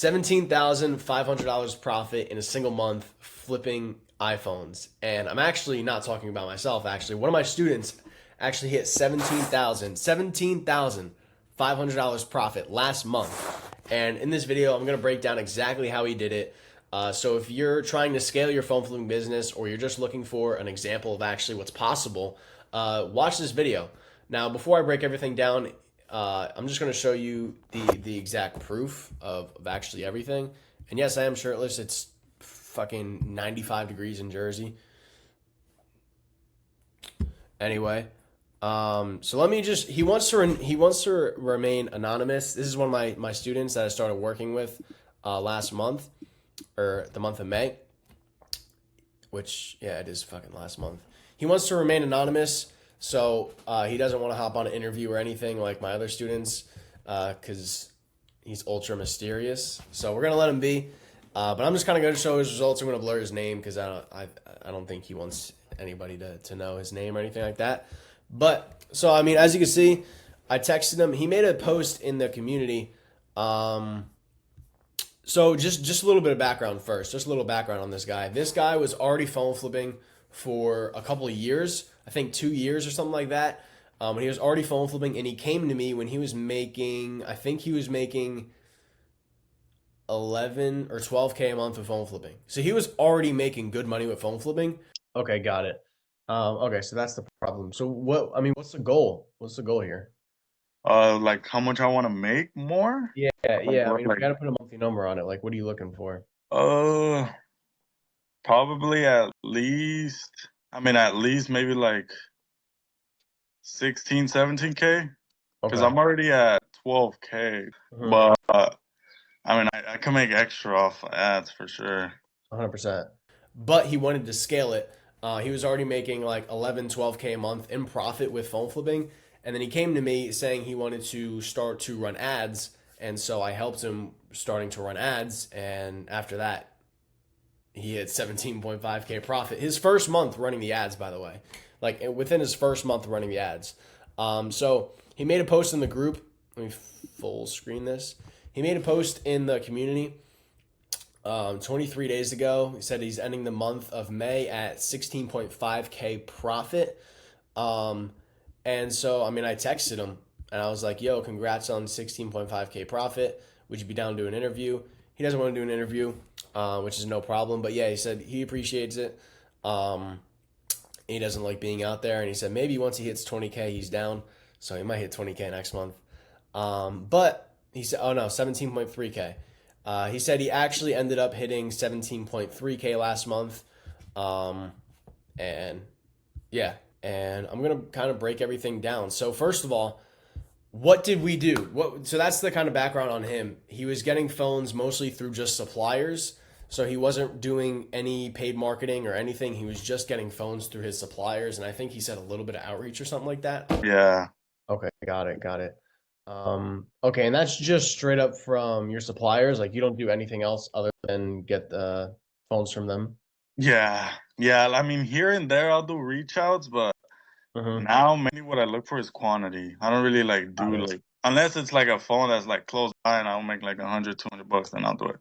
$17,500 profit in a single month flipping iPhones. And I'm actually not talking about myself, actually. One of my students actually hit $17,500 profit last month. And in this video, I'm going to break down exactly how he did it. So if you're trying to scale your phone flipping business, or you're just looking for an example of actually what's possible, watch this video. Now, before I break everything down, I'm just going to show you the exact proof of actually everything. And yes, I am shirtless. It's fucking 95 degrees in Jersey. Anyway, so let me just, he wants to remain anonymous. This is one of my students that I started working with last month, or the month of May, which, yeah, it is fucking last month. He wants to remain anonymous. So he doesn't want to hop on an interview or anything like my other students, because he's ultra mysterious. So we're gonna let him be. But I'm just kind of going to show his results. I'm going to blur his name because I don't think he wants anybody to know his name or anything like that. But so I mean, as you can see, I texted him. He made a post in the community. So just a little bit of background first. Just a little background on this guy. This guy was already phone flipping for a couple of years. I think 2 years or something like that. He was already phone flipping, and he came to me when he was making, I think he was making 11 or 12K a month with phone flipping. So he was already making good money with phone flipping. Okay, got it. Okay, so that's the problem. So what's the goal? What's the goal here? Like how much I want to make more? Yeah, Like yeah. I what, mean, if like we gotta put a monthly number on it, like, what are you looking for? uh, probably at least maybe like 16, 17K, because Okay. I'm already at 12K. Mhm. But I can make extra off of ads for sure. 100%. But he wanted to scale it. He was already making like 11, 12K a month in profit with phone flipping. And then he came to me saying he wanted to start to run ads. And so I helped him starting to run ads. And after that, he hit 17.5K profit. His first month running the ads, by the way. Like within his first month running the ads. So he made a post in the group. Let me full screen this. He made a post in the community 23 days ago. He said he's ending the month of May at 16.5K profit. And so, I mean, I texted him and I was like, yo, congrats on 16.5K profit. Would you be down to do an interview? He doesn't want to do an interview, which is no problem. But yeah, he said he appreciates it. He doesn't like being out there. And he said maybe once he hits 20K, he's down. So he might hit 20K next month. But he said, oh no, 17.3K. He said he actually ended up hitting 17.3K last month. And yeah, and I'm going to kind of break everything down. So first of all, what did we do? So that's the kind of background on him. He was getting phones mostly through just suppliers. So he wasn't doing any paid marketing or anything. He was just getting phones through his suppliers. And I think he said a little bit of outreach or something like that. Yeah. Okay, got it. Okay, and that's just straight up from your suppliers. Like you don't do anything else other than get the phones from them. Yeah. Yeah. I mean, here and there I'll do reach outs, but Mm-hmm. now mainly what I look for is quantity. I don't really like Got do it. like, unless it's like a phone that's like close by and I'll make like 100, $200, then I'll do it.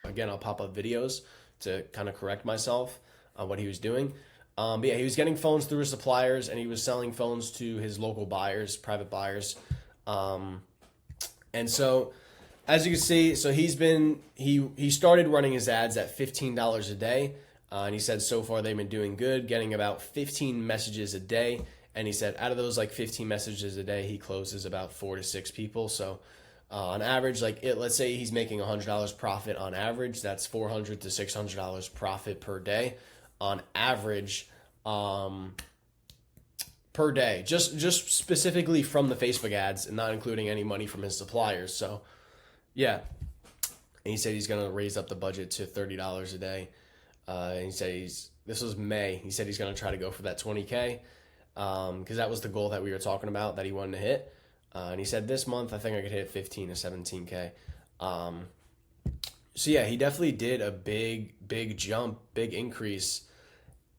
Again, I'll pop up videos to kind of correct myself on what he was doing. But yeah, he was getting phones through his suppliers, and he was selling phones to his local buyers, private buyers. And so, as you can see, so he started running his ads at $15 a day, and he said so far they've been doing good, getting about 15 messages a day. And he said out of those like 15 messages a day, he closes about 4 to 6 people. So on average, let's say he's making $100 profit on average. That's $400 to $600 profit per day on average, per day. Just specifically from the Facebook ads and not including any money from his suppliers. So yeah, and he said he's gonna raise up the budget to $30 a day. And he said this was May. He said he's gonna try to go for that 20K, because that was the goal that we were talking about that he wanted to hit. And he said this month, I think I could hit 15 to 17K. So yeah, he definitely did a big jump, big increase.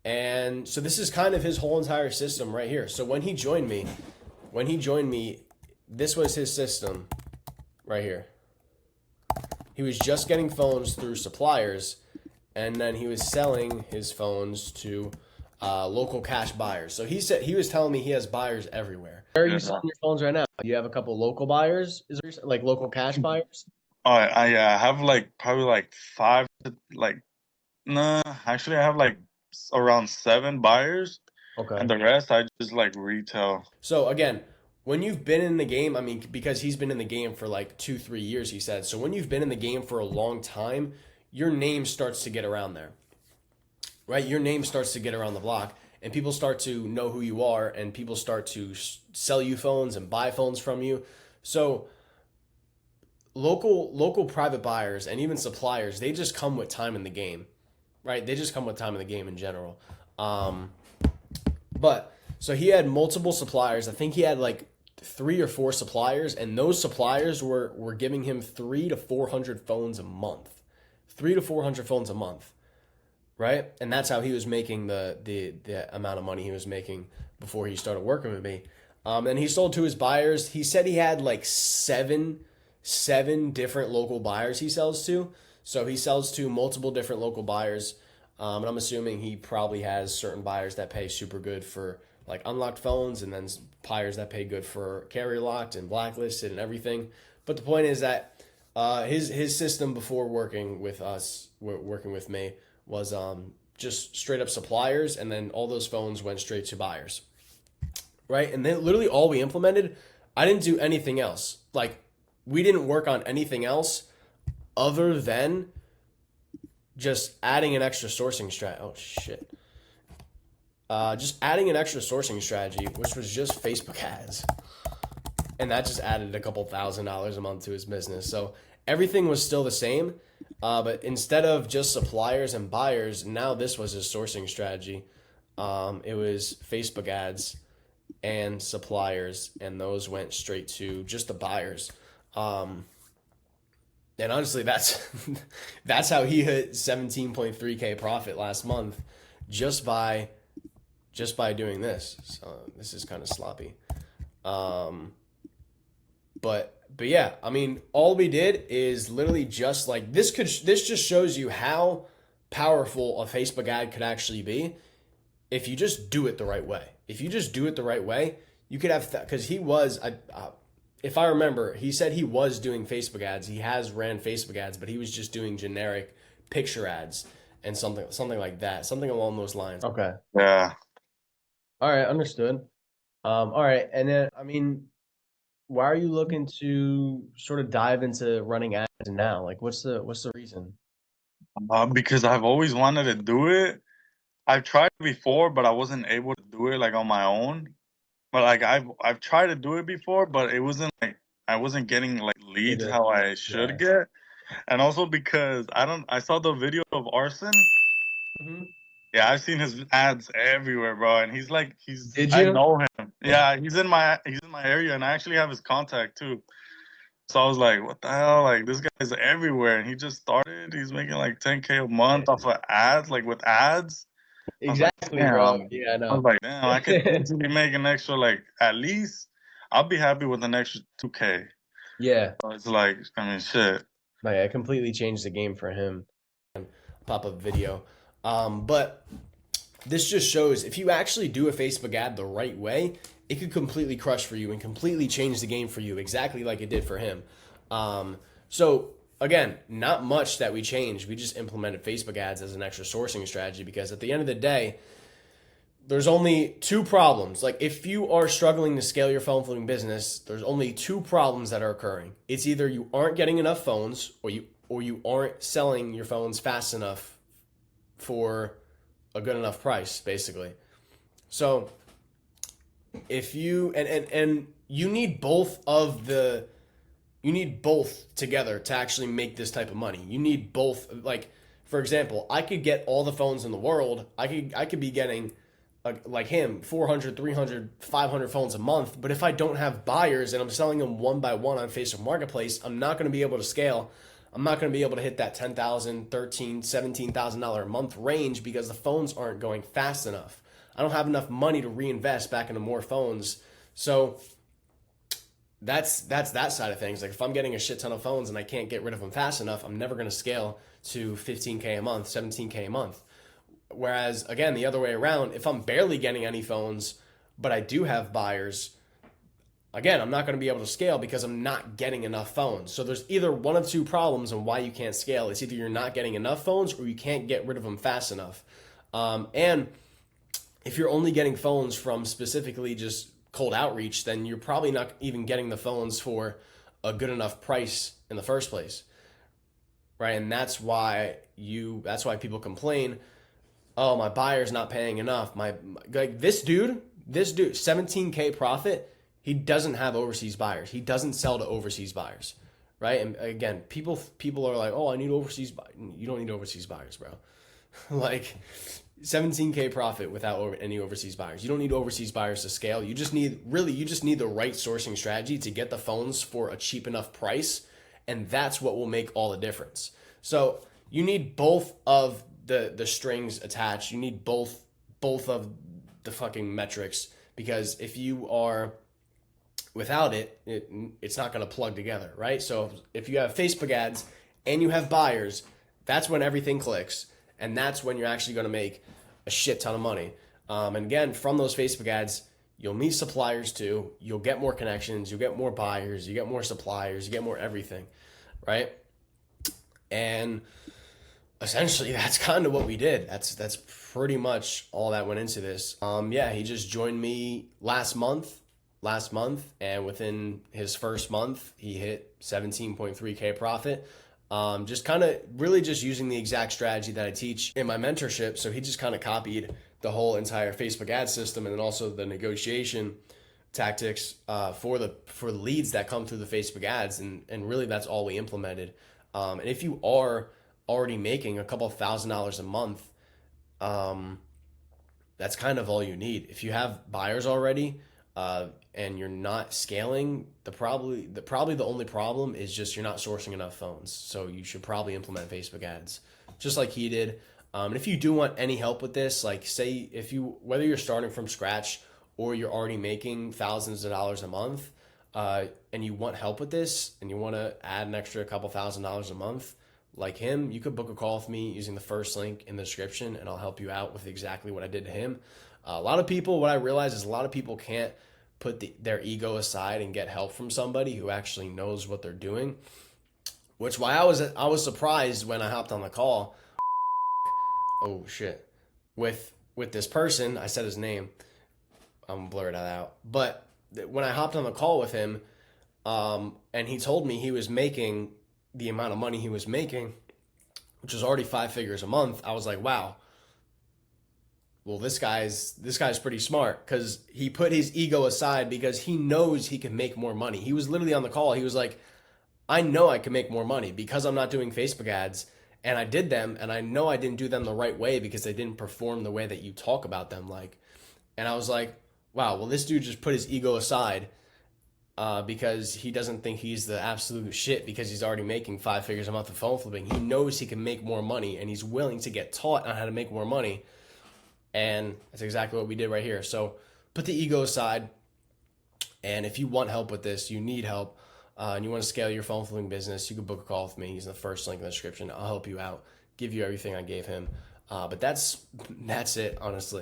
And so this is kind of his whole entire system right here. So when he joined me, this was his system right here. He was just getting phones through suppliers, and then he was selling his phones to local cash buyers. So he was telling me he has buyers everywhere. Where are you Yeah. selling your phones right now? Do you have a couple local buyers? Is there like local cash buyers? I have like probably like five, like, nah, actually I have like around 7 buyers, and Okay. the rest I just like retail. So again, when you've been in the game, I mean, because he's been in the game for like 2, 3 years, he said. So when you've been in the game for a long time, your name starts to get around there, right? Your name starts to get around the block, and people start to know who you are, and people start to sell you phones and buy phones from you. So local private buyers and even suppliers, they just come with time in the game, right? They just come with time in the game in general. Um, But so he had multiple suppliers. I think he had like 3 or 4 suppliers, and those suppliers were giving him 300 to 400 phones a month, 300 to 400 phones a month, right? And that's how he was making the amount of money he was making before he started working with me. And he sold to his buyers. He said he had like seven different local buyers he sells to. So he sells to multiple different local buyers. And I'm assuming he probably has certain buyers that pay super good for like unlocked phones, and then buyers that pay good for carrier locked and blacklisted and everything. But the point is that his system before working with us, working with me, was just straight up suppliers, and then all those phones went straight to buyers, right? And then literally all we implemented, I didn't do anything else. Like we didn't work on anything else other than just adding an extra sourcing strategy. Oh shit. Just adding an extra sourcing strategy, which was just Facebook ads, and that just added a couple $1,000s a month to his business. So everything was still the same, but instead of just suppliers and buyers, now this was his sourcing strategy. It was Facebook ads and suppliers, and those went straight to just the buyers. And honestly, that's that's how he hit 17.3K profit last month, just by doing this. So this is kind of sloppy. Um, but yeah, I mean, all we did is literally just like this just shows you how powerful a Facebook ad could actually be if you just do it the right way. If you just do it the right way, you could have because he was if I remember, he said he was doing Facebook ads. He has ran Facebook ads, but he was just doing generic picture ads and something like that, something along those lines. Okay. Yeah. All right, understood. All right, and then I mean, why are you looking to sort of dive into running ads now? Like, what's the reason? Because I've always wanted to do it. I've tried before, but I wasn't able to do it like on my own. But like I've tried to do it before, but it wasn't like I wasn't getting like leads It, how I yeah. should get. And also because I saw the video of Arson. Hmm. Yeah, I've seen his ads everywhere, bro. And Did I you? know him. Yeah, he's in my area, and I actually have his contact too. So I was like, what the hell? Like this guy's everywhere, and he just started. He's making like 10K a month off of ads, like with ads. I was like, Exactly, bro. damn. Yeah, I I was know. like, damn, I could easily make an extra like at least I'll be happy with an extra 2K. Yeah. So it's like, I mean, shit. Like, I completely changed the game for him. Pop up video. But this just shows if you actually do a Facebook ad the right way, it could completely crush for you and completely change the game for you, exactly like it did for him. So again, not much that we changed. We just implemented Facebook ads as an extra sourcing strategy because at the end of the day, there's only two problems. Like if you are struggling to scale your phone flipping business, there's only two problems that are occurring. It's either you aren't getting enough phones, or you aren't selling your phones fast enough for a good enough price, basically. So if you and you need both together to actually make this type of money. You need both. Like for example, I could get all the phones in the world. I could be getting like him 400, 300, 500 phones a month, but if I don't have buyers and I'm selling them one by one on Facebook Marketplace, I'm not going to be able to scale. I'm not going to be able to hit that $10,000, $13,000, $17,000 a month range because the phones aren't going fast enough. I don't have enough money to reinvest back into more phones. So that's that side of things. Like if I'm getting a shit ton of phones and I can't get rid of them fast enough, I'm never going to scale to 15K a month, 17K a month. Whereas again, the other way around, if I'm barely getting any phones, but I do have buyers, again, I'm not going to be able to scale because I'm not getting enough phones. So there's either one of two problems on why you can't scale. It's either you're not getting enough phones or you can't get rid of them fast enough. And if you're only getting phones from specifically just cold outreach, then you're probably not even getting the phones for a good enough price in the first place, right? And that's why people complain, oh, my buyer's not paying enough. Like this dude, 17K profit. He doesn't have overseas buyers. He doesn't sell to overseas buyers, right? And again, people are like, oh, I need overseas buyers. You don't need overseas buyers, bro. Like 17K profit without any overseas buyers. You don't need overseas buyers to scale. You just need the right sourcing strategy to get the phones for a cheap enough price, and that's what will make all the difference. So you need both of the strings attached. You need both of the fucking metrics, because if you are without it's not going to plug together, right? So if you have Facebook ads and you have buyers, that's when everything clicks, and that's when you're actually going to make a shit ton of money. And again, from those Facebook ads, you'll meet suppliers too. You'll get more connections. You'll get more buyers. You get more suppliers. You get more everything, right? And essentially, that's kind of what we did. That's pretty much all that went into this. Yeah, he just joined me last month, and within his first month, he hit 17.3K profit. Just kind of really just using the exact strategy that I teach in my mentorship. So he just kind of copied the whole entire Facebook ad system, and then also the negotiation tactics for the leads that come through the Facebook ads, and really that's all we implemented. And if you are already making a couple $1,000s a month, that's kind of all you need. If you have buyers already, and you're not scaling, probably the only problem is just you're not sourcing enough phones. So you should probably implement Facebook ads, just like he did. And if you do want any help with this, like say whether you're starting from scratch or you're already making thousands of dollars a month, and you want help with this, and you want to add an extra couple $1,000s a month, like him, you could book a call with me using the first link in the description, and I'll help you out with exactly what I did to him. What I realize is a lot of people can't put their ego aside and get help from somebody who actually knows what they're doing. Which why I was surprised when I hopped on the call. Oh shit. With this person, I said his name. I'm gonna blur that out. But when I hopped on the call with him, and he told me he was making the amount of money he was making, which was already 5 figures a month, I was like, wow. Well, this guy's pretty smart, because he put his ego aside because he knows he can make more money. He was literally on the call. He was like, I know I can make more money because I'm not doing Facebook ads, and I did them, and I know I didn't do them the right way because they didn't perform the way that you talk about them like. And I was like, wow, well, this dude just put his ego aside because he doesn't think he's the absolute shit because he's already making 5 figures a month of phone flipping. He knows he can make more money, and he's willing to get taught on how to make more money. And that's exactly what we did right here. So put the ego aside. And if you want help with this, you need help, and you want to scale your phone flipping business, you can book a call with me. He's in the first link in the description. I'll help you out, give you everything I gave him. But that's it, honestly.